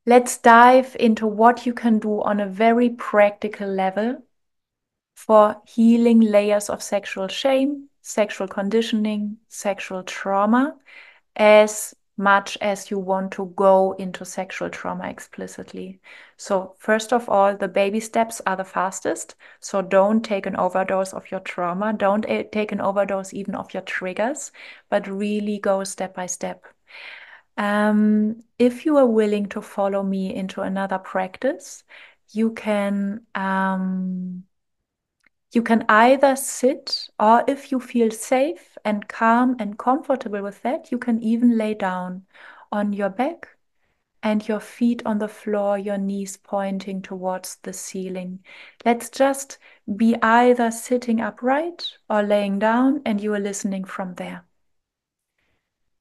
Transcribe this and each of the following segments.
Let's dive into what you can do on a very practical level for healing layers of sexual shame, sexual conditioning, sexual trauma, as much as you want to go into sexual trauma explicitly. So first of all, the baby steps are the fastest. So don't take an overdose of your trauma. Don't take an overdose even of your triggers, but really go step by step. If you are willing to follow me into another practice, you can either sit, or if you feel safe and calm and comfortable with that, you can even lay down on your back and your feet on the floor, your knees pointing towards the ceiling. Let's just be either sitting upright or laying down, and you are listening from there.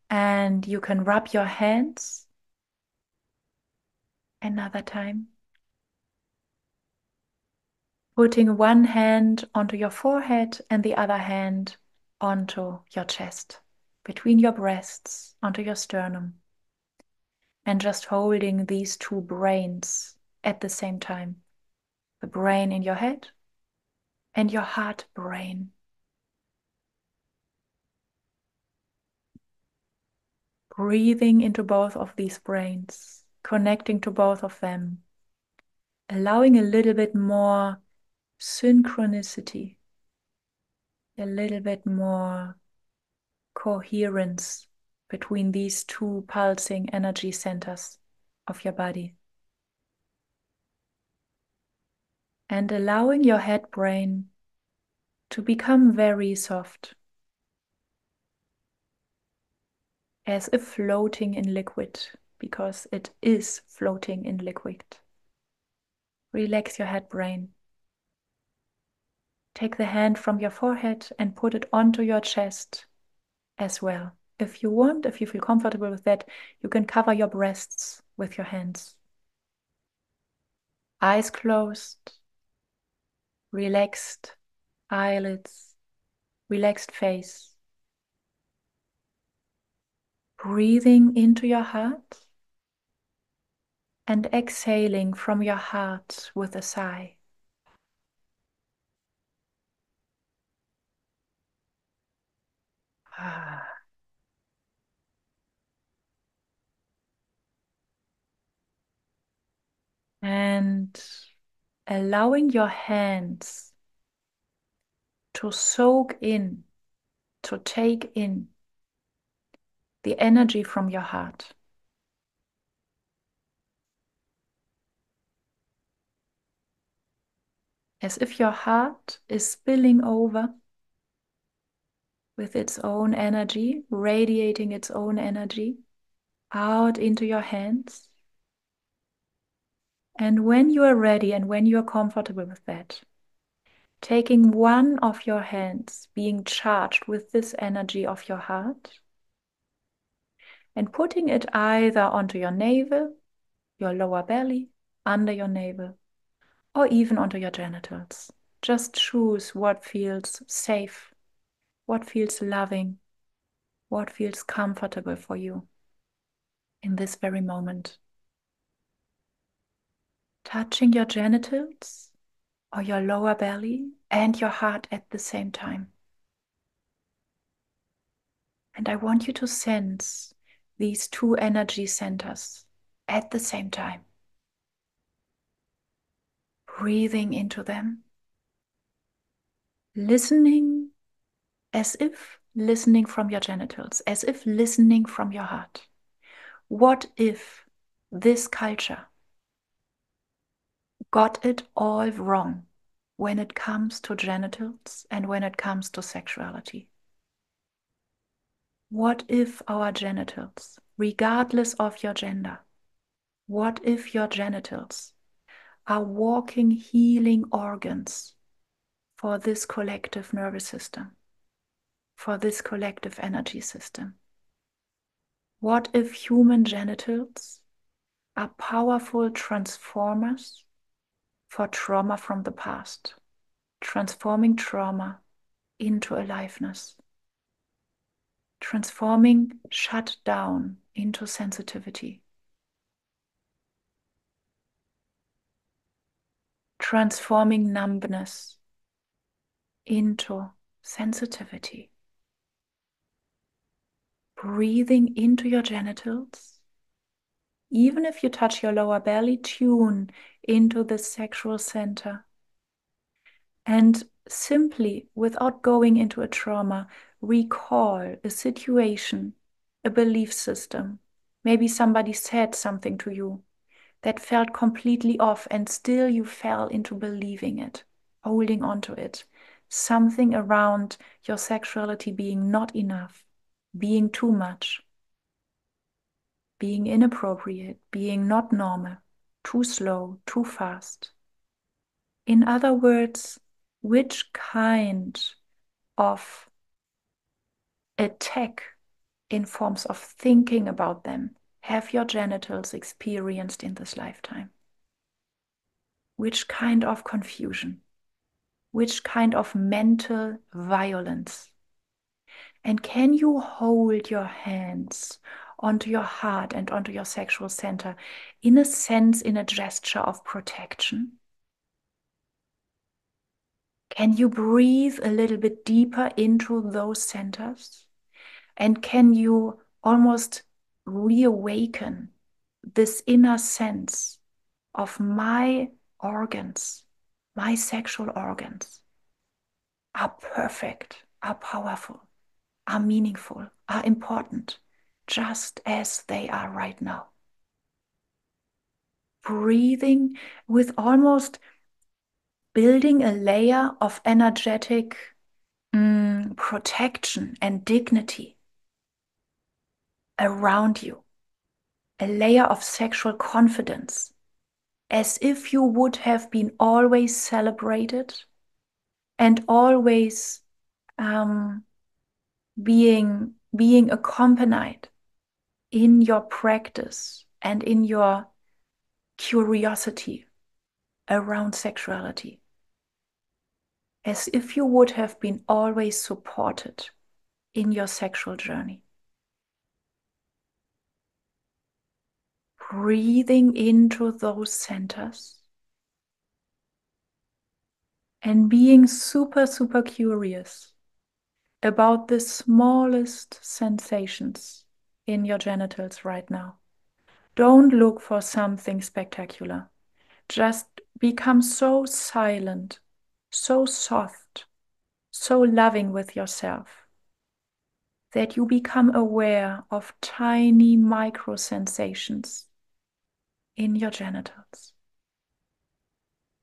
And you can rub your hands another time, putting one hand onto your forehead and the other hand onto your chest, between your breasts, onto your sternum, and just holding these two brains at the same time, the brain in your head and your heart brain. Breathing into both of these brains, connecting to both of them, allowing a little bit more synchronicity, a little bit more coherence between these two pulsing energy centers of your body. And allowing your head brain to become very soft, as if floating in liquid, because it is floating in liquid. Relax your head brain. Take the hand from your forehead and put it onto your chest as well. If you want, if you feel comfortable with that, you can cover your breasts with your hands. Eyes closed, relaxed eyelids, relaxed face. Breathing into your heart and exhaling from your heart with a sigh. And allowing your hands to soak in, to take in the energy from your heart. As if your heart is spilling over with its own energy, radiating its own energy out into your hands. And when you are ready and when you are comfortable with that, taking one of your hands, being charged with this energy of your heart, and putting it either onto your navel, your lower belly, under your navel, or even onto your genitals. Just choose what feels safe, what feels loving, what feels comfortable for you in this very moment. Touching your genitals or your lower belly and your heart at the same time. And I want you to sense these two energy centers at the same time. Breathing into them. Listening as if listening from your genitals, as if listening from your heart. What if this culture got it all wrong when it comes to genitals and when it comes to sexuality? What if our genitals, regardless of your gender, what if your genitals are walking healing organs for this collective nervous system, for this collective energy system? What if human genitals are powerful transformers for trauma from the past, transforming trauma into aliveness, transforming shut down into sensitivity? transforming numbness into sensitivity. Breathing into your genitals. Even if you touch your lower belly, tune into the sexual center. And simply, without going into a trauma, recall a situation, a belief system. Maybe somebody said something to you that felt completely off, and still you fell into believing it, holding on to it. Something around your sexuality being not enough, being too much, being inappropriate, being not normal, too slow, too fast. In other words, which kind of attack in forms of thinking about them have your genitals experienced in this lifetime? Which kind of confusion? Which kind of mental violence? And can you hold your hands onto your heart and onto your sexual center in a sense, in a gesture of protection? Can you breathe a little bit deeper into those centers? And can you almost reawaken this inner sense of my organs, my sexual organs are perfect, are powerful, are meaningful, are important, just as they are right now. Breathing with almost building a layer of energetic protection and dignity around you, a layer of sexual confidence, as if you would have been always celebrated and always being accompanied in your practice and in your curiosity around sexuality, as if you would have been always supported in your sexual journey. Breathing into those centers and being super, super curious about the smallest sensations in your genitals right now. Don't look for something spectacular. Just become so silent, so soft, so loving with yourself that you become aware of tiny micro sensations in your genitals.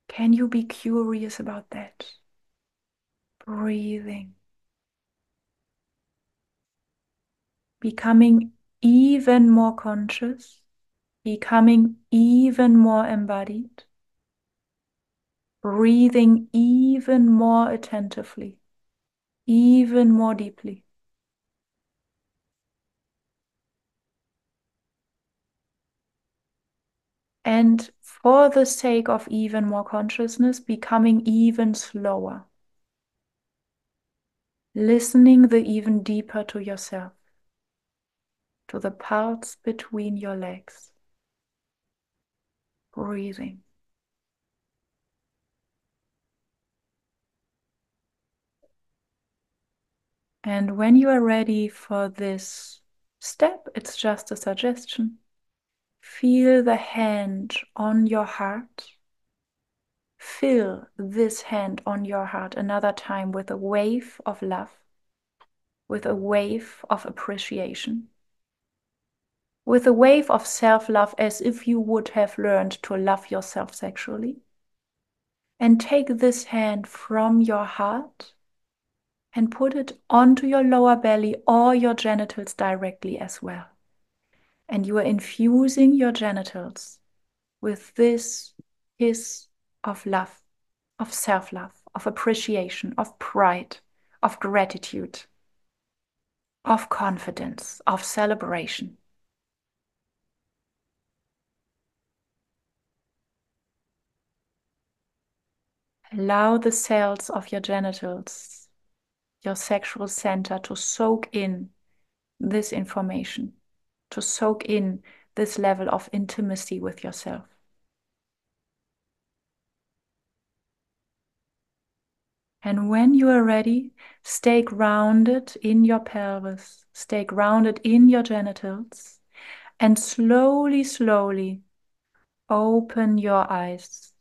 Can you be curious about that? Breathing. Becoming even more conscious, becoming even more embodied, breathing even more attentively, even more deeply. And for the sake of even more consciousness, becoming even slower. Listening the even deeper to yourself, to the parts between your legs. Breathing. And when you are ready for this step, it's just a suggestion. Feel the hand on your heart. Fill this hand on your heart another time with a wave of love, with a wave of appreciation, with a wave of self-love, as if you would have learned to love yourself sexually. And take this hand from your heart and put it onto your lower belly or your genitals directly as well. And you are infusing your genitals with this kiss of love, of self-love, of appreciation, of pride, of gratitude, of confidence, of celebration. Allow the cells of your genitals, your sexual center, to soak in this information, to soak in this level of intimacy with yourself. And when you are ready, stay grounded in your pelvis, stay grounded in your genitals, and slowly, slowly open your eyes.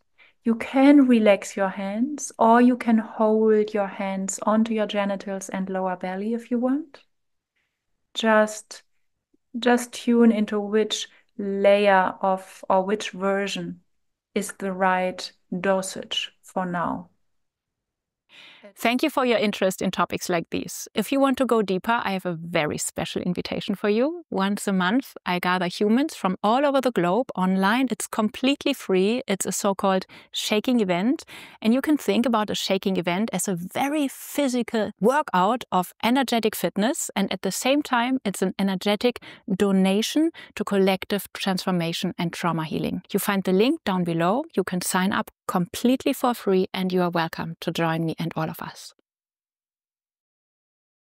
You can relax your hands, or you can hold your hands onto your genitals and lower belly if you want. Just tune into which layer of, or which version is the right dosage for now. Thank you for your interest in topics like these. If you want to go deeper, I have a very special invitation for you. Once a month, I gather humans from all over the globe online. It's completely free. It's a so-called shaking event. And you can think about a shaking event as a very physical workout of energetic fitness. And at the same time, it's an energetic donation to collective transformation and trauma healing. You find the link down below. You can sign up completely for free, and you are welcome to join me and all of us.